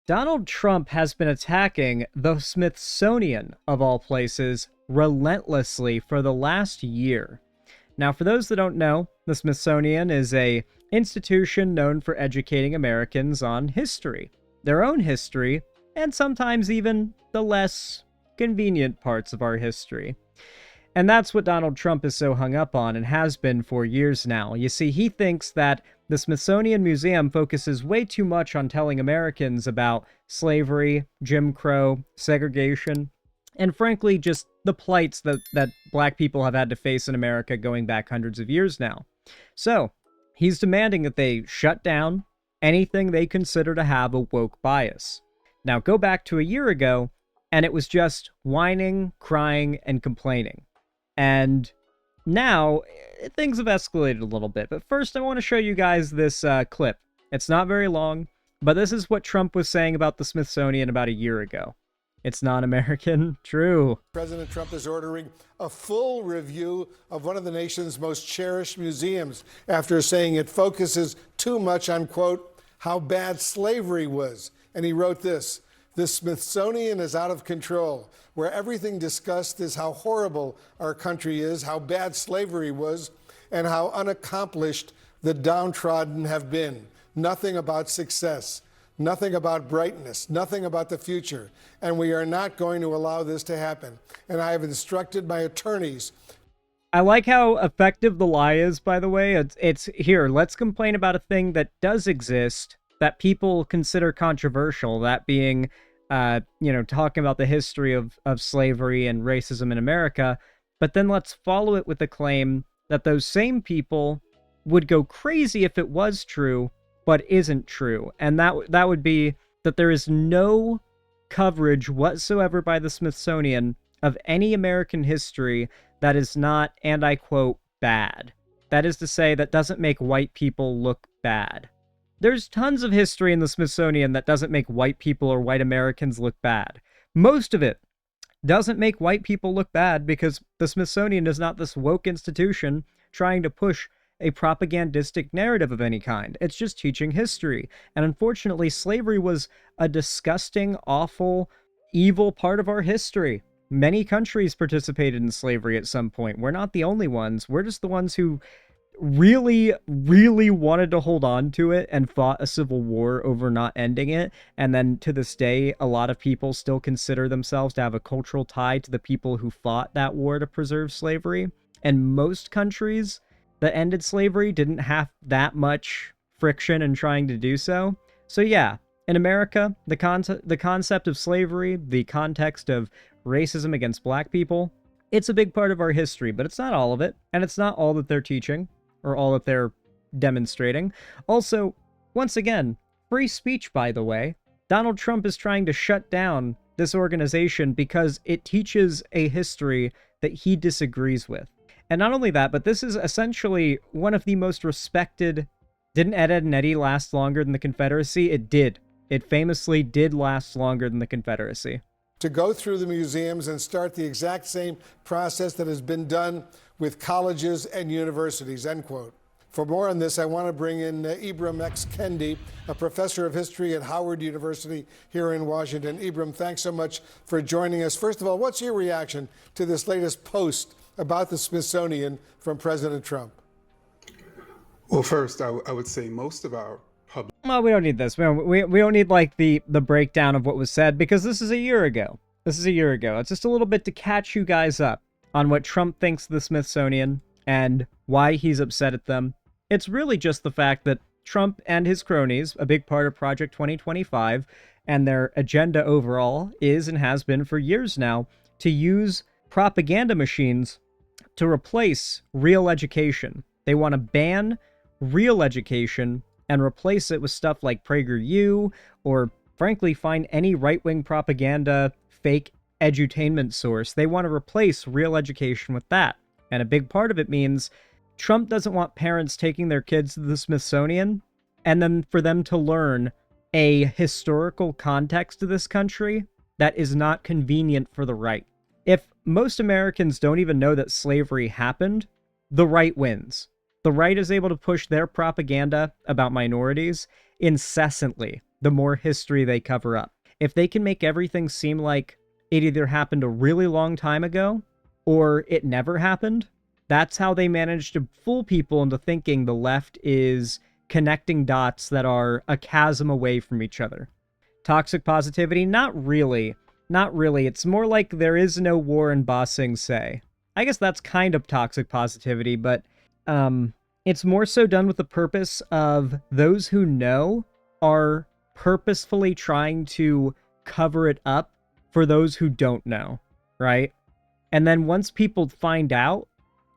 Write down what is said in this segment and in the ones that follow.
Donald Trump has been attacking the Smithsonian, of all places, relentlessly for the last year. Now, for those that don't know, the Smithsonian is a institution known for educating Americans on history, their own history, and sometimes even the less convenient parts of our history. And that's what Donald Trump is so hung up on and has been for years now. You see, he thinks that the Smithsonian Museum focuses way too much on telling Americans about slavery, Jim Crow, segregation, and frankly, just the plights that black people have had to face in America going back hundreds of years now. So, he's demanding that they shut down anything they consider to have a woke bias. Now, go back to a year ago, and it was just whining, crying, and complaining. And now, things have escalated a little bit. But first, I want to show you guys this clip. It's not very long, but this is what Trump was saying about the Smithsonian about a year ago. It's not American. True. President Trump is ordering a full review of one of the nation's most cherished museums after saying it focuses too much on, quote, how bad slavery was. And he wrote this: "The Smithsonian is out of control, where everything discussed is how horrible our country is, how bad slavery was, and how unaccomplished the downtrodden have been. Nothing about success, nothing about brightness, nothing about the future. And we are not going to allow this to happen. And I have instructed my attorneys." I like how effective the lie is, by the way. It's here, let's complain about a thing that does exist, that people consider controversial, that being talking about the history of slavery and racism in America, but then let's follow it with the claim that those same people would go crazy if it was true, but isn't true. And that would be that there is no coverage whatsoever by the Smithsonian of any American history that is not, and I quote, bad. That is to say, that doesn't make white people look bad. There's tons of history in the Smithsonian that doesn't make white people or white Americans look bad. Most of it doesn't make white people look bad because the Smithsonian is not this woke institution trying to push a propagandistic narrative of any kind. It's just teaching history. And unfortunately, slavery was a disgusting, awful, evil part of our history. Many countries participated in slavery at some point. We're not the only ones. We're just the ones who really, really wanted to hold on to it and fought a civil war over not ending it. And then to this day, a lot of people still consider themselves to have a cultural tie to the people who fought that war to preserve slavery. And most countries that ended slavery didn't have that much friction in trying to do so. So yeah, in America, the concept of slavery, the context of racism against black people, it's a big part of our history, but it's not all of it, and it's not all that they're teaching, or all that they're demonstrating. Also, once again, free speech, by the way. Donald Trump is trying to shut down this organization because it teaches a history that he disagrees with. And not only that, but this is essentially one of the most respected... Didn't Ed, Edd n Eddy last longer than the Confederacy? It did. It famously did last longer than the Confederacy. To go through the museums and start the exact same process that has been done with colleges and universities, end quote. For more on this, I want to bring in Ibram X. Kendi, a professor of history at Howard University here in Washington. Ibram, thanks so much for joining us. First of all, what's your reaction to this latest post about the Smithsonian from President Trump? Well, first, I would say most of our public... Well, we don't need this. We don't need, like, the breakdown of what was said, because this is a year ago. This is a year ago. It's just a little bit to catch you guys up on what Trump thinks of the Smithsonian and why he's upset at them. It's really just the fact that Trump and his cronies, a big part of Project 2025, and their agenda overall is and has been for years now, to use propaganda machines to replace real education. They want to ban real education and replace it with stuff like PragerU, or frankly find any right-wing propaganda fake edutainment source. They want to replace real education with that. And a big part of it means Trump doesn't want parents taking their kids to the Smithsonian and then for them to learn a historical context to this country that is not convenient for the right. If most Americans don't even know that slavery happened, the right wins. The right is able to push their propaganda about minorities incessantly. the more history they cover up. If they can make everything seem like it either happened a really long time ago or it never happened, that's how they manage to fool people into thinking the left is connecting dots that are a chasm away from each other. Toxic positivity? Not really. Not really. It's more like there is no war in Ba Sing Se. I guess that's kind of toxic positivity, but it's more so done with the purpose of those who know are purposefully trying to cover it up for those who don't know, right? And then once people find out,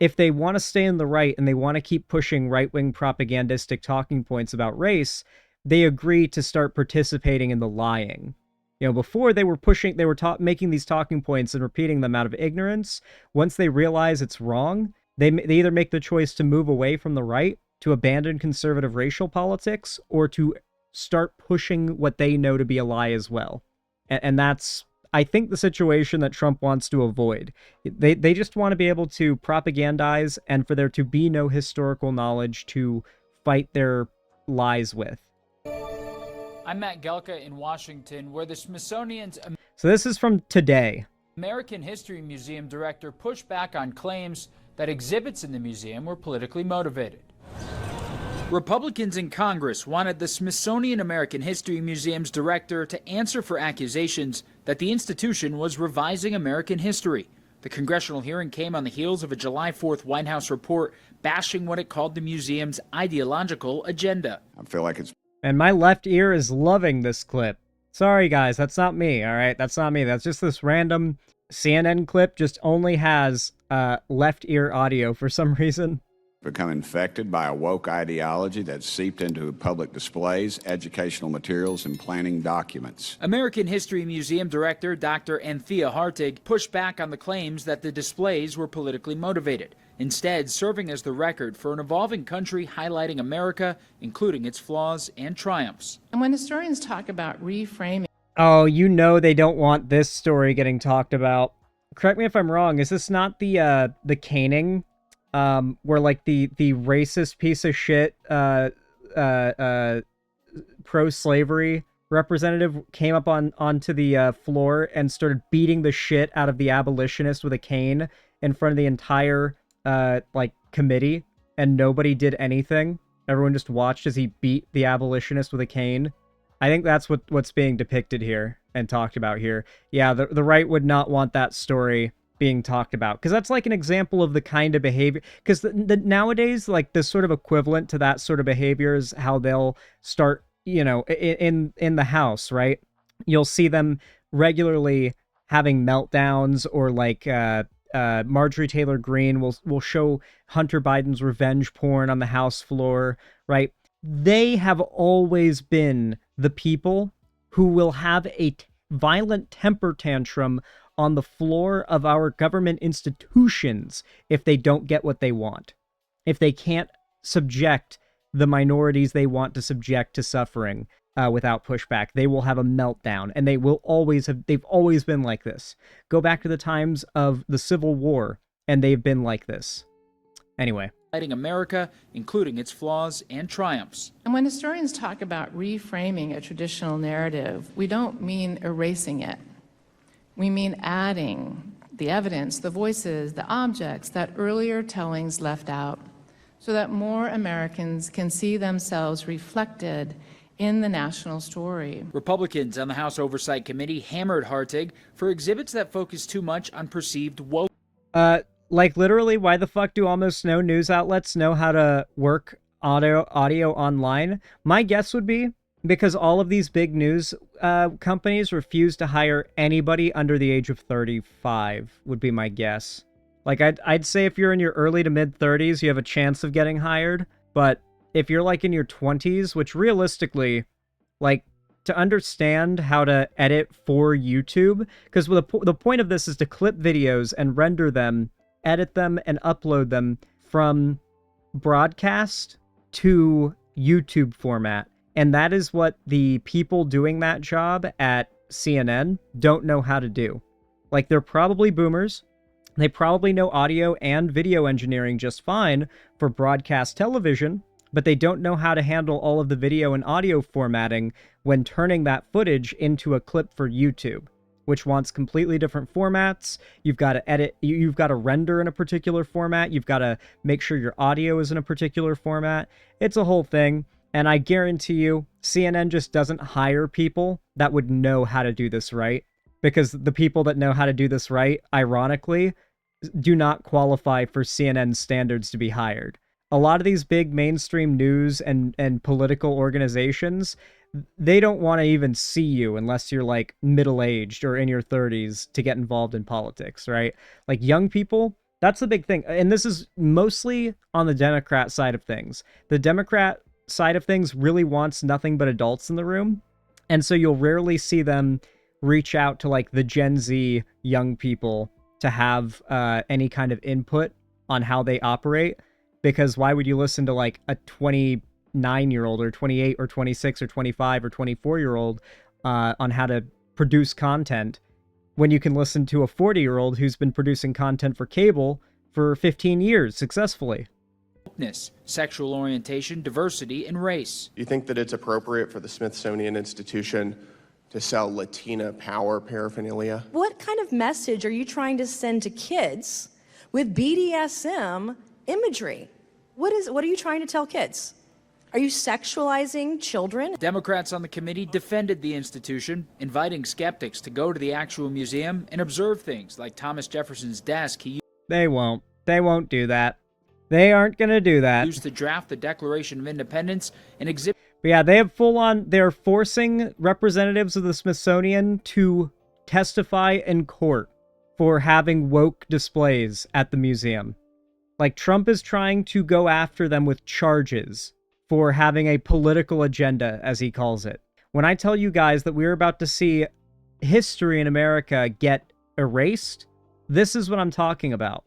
if they want to stay in the right and they want to keep pushing right-wing propagandistic talking points about race, they agree to start participating in the lying. You know, before they were making these talking points and repeating them out of ignorance. Once they realize it's wrong, they either make the choice to move away from the right, to abandon conservative racial politics, or to start pushing what they know to be a lie as well. And that's, I think, the situation that Trump wants to avoid. They just want to be able to propagandize and for there to be no historical knowledge to fight their lies with. I'm Matt Gelka in Washington, where the Smithsonian's So this is from today. American History Museum director pushed back on claims that exhibits in the museum were politically motivated. Republicans in Congress wanted the Smithsonian American History Museum's director to answer for accusations that the institution was revising American history. The congressional hearing came on the heels of a July 4th White House report bashing what it called the museum's ideological agenda. I feel like it's... And my left ear is loving this clip. Sorry, guys, that's not me, all right? That's not me. That's just this random CNN clip just only has left ear audio for some reason. Become infected by a woke ideology that's seeped into public displays, educational materials, and planning documents. American History Museum Director Dr. Anthea Hartig pushed back on the claims that the displays were politically motivated, instead serving as the record for an evolving country highlighting America, including its flaws and triumphs. And when historians talk about reframing... Oh, you know they don't want this story getting talked about. Correct me if I'm wrong, is this not the caning? Where like the racist piece of shit pro-slavery representative came up onto the floor and started beating the shit out of the abolitionist with a cane in front of the entire like committee, and nobody did anything. Everyone just watched as he beat the abolitionist with a cane. I think that's what's being depicted here and talked about here. Yeah, the right would not want that story being talked about, because that's like an example of the kind of behavior, because nowadays, like, the sort of equivalent to that sort of behavior is how they'll start, you know, in the House, right? You'll see them regularly having meltdowns, or like Marjorie Taylor Greene will show Hunter Biden's revenge porn on the House floor, right? They have always been the people who will have a violent temper tantrum on the floor of our government institutions if they don't get what they want. If they can't subject the minorities they want to subject to suffering without pushback, they will have a meltdown, and they've always been like this. Go back to the times of the Civil War, and they've been like this. Anyway. Highlighting America, including its flaws and triumphs. And when historians talk about reframing a traditional narrative, we don't mean erasing it. We mean adding the evidence, the voices, the objects that earlier tellings left out, so that more Americans can see themselves reflected in the national story. Republicans on the House Oversight Committee hammered Hartig for exhibits that focus too much on perceived woke. Like, literally, why the fuck do almost no news outlets know how to work audio online? My guess would be because all of these big news companies refuse to hire anybody under the age of 35, would be my guess. Like, I'd say if you're in your early to mid 30s, you have a chance of getting hired. But if you're like in your 20s, which realistically, like, to understand how to edit for YouTube, because the point of this is to clip videos and render them, edit them, and upload them from broadcast to YouTube format. And that is what the people doing that job at CNN don't know how to do. Like, they're probably boomers. They probably know audio and video engineering just fine for broadcast television, but they don't know how to handle all of the video and audio formatting when turning that footage into a clip for YouTube, which wants completely different formats. You've got to edit, you've got to render in a particular format, you've got to make sure your audio is in a particular format. It's a whole thing, and I guarantee you, CNN just doesn't hire people that would know how to do this right, because the people that know how to do this right, ironically, do not qualify for CNN standards to be hired. A lot of these big mainstream news and political organizations, they don't want to even see you unless you're like middle-aged or in your 30s to get involved in politics, right? Like young people, that's the big thing. And this is mostly on the Democrat side of things. The Democrat side of things really wants nothing but adults in the room. And so you'll rarely see them reach out to like the Gen Z young people to have any kind of input on how they operate. Because why would you listen to like a 29-year-old or 28 or 26 or 25 or 24-year-old on how to produce content when you can listen to a 40-year-old who's been producing content for cable for 15 years successfully? Sexual orientation, diversity, and race. Do you think that it's appropriate for the Smithsonian Institution to sell Latina power paraphernalia? What kind of message are you trying to send to kids with BDSM imagery? What are you trying to tell kids? Are you sexualizing children? Democrats on the committee defended the institution, inviting skeptics to go to the actual museum and observe things like Thomas Jefferson's desk he They won't. They won't do that. They aren't going to do that. used to draft the Declaration of Independence and exhibit. But yeah, they have they're forcing representatives of the Smithsonian to testify in court for having woke displays at the museum. Like, Trump is trying to go after them with charges for having a political agenda, as he calls it. When I tell you guys that we're about to see history in America get erased, this is what I'm talking about.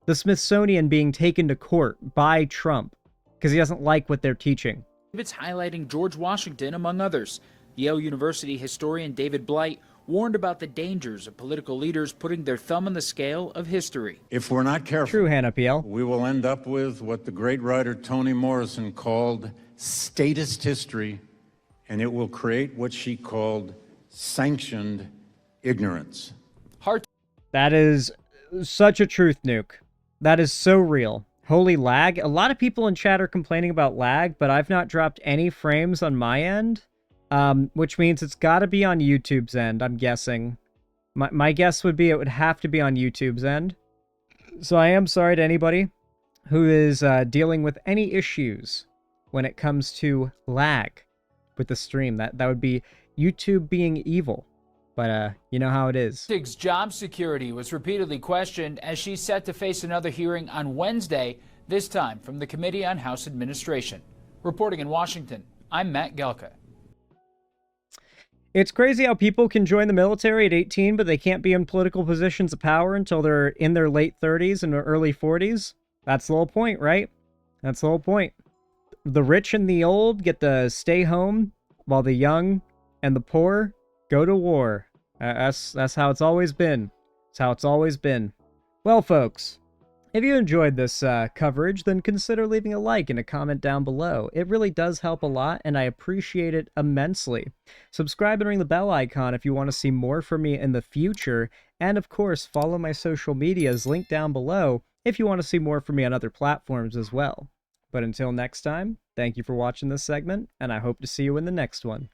The Smithsonian being taken to court by Trump because he doesn't like what they're teaching. Exhibits highlighting George Washington, among others. Yale University historian David Blight warned about the dangers of political leaders putting their thumb on the scale of history. If we're not careful, True, Hannah PL. we will end up with what the great writer Toni Morrison called statist history, and it will create what she called sanctioned ignorance. That is such a truth nuke. That is so real. Holy lag. A lot of people in chat are complaining about lag, but I've not dropped any frames on my end, which means it's got to be on YouTube's end, I'm guessing. My guess would be it would have to be on YouTube's end. So I am sorry to anybody who is dealing with any issues when it comes to lag with the stream. That would be YouTube being evil. But you know how it is. Sig's job security was repeatedly questioned as she's set to face another hearing on Wednesday, this time from the Committee on House Administration. Reporting in Washington, I'm Matt Gelka. It's crazy how people can join the military at 18, but they can't be in political positions of power until they're in their late 30s and early 40s. That's the whole point, right? That's the whole point. The rich and the old get to stay home while the young and the poor go to war. That's how it's always been. That's how it's always been. Well, folks, if you enjoyed this coverage, then consider leaving a like and a comment down below. It really does help a lot, and I appreciate it immensely. Subscribe and ring the bell icon if you want to see more from me in the future. And, of course, follow my social medias linked down below if you want to see more from me on other platforms as well. But until next time, thank you for watching this segment, and I hope to see you in the next one.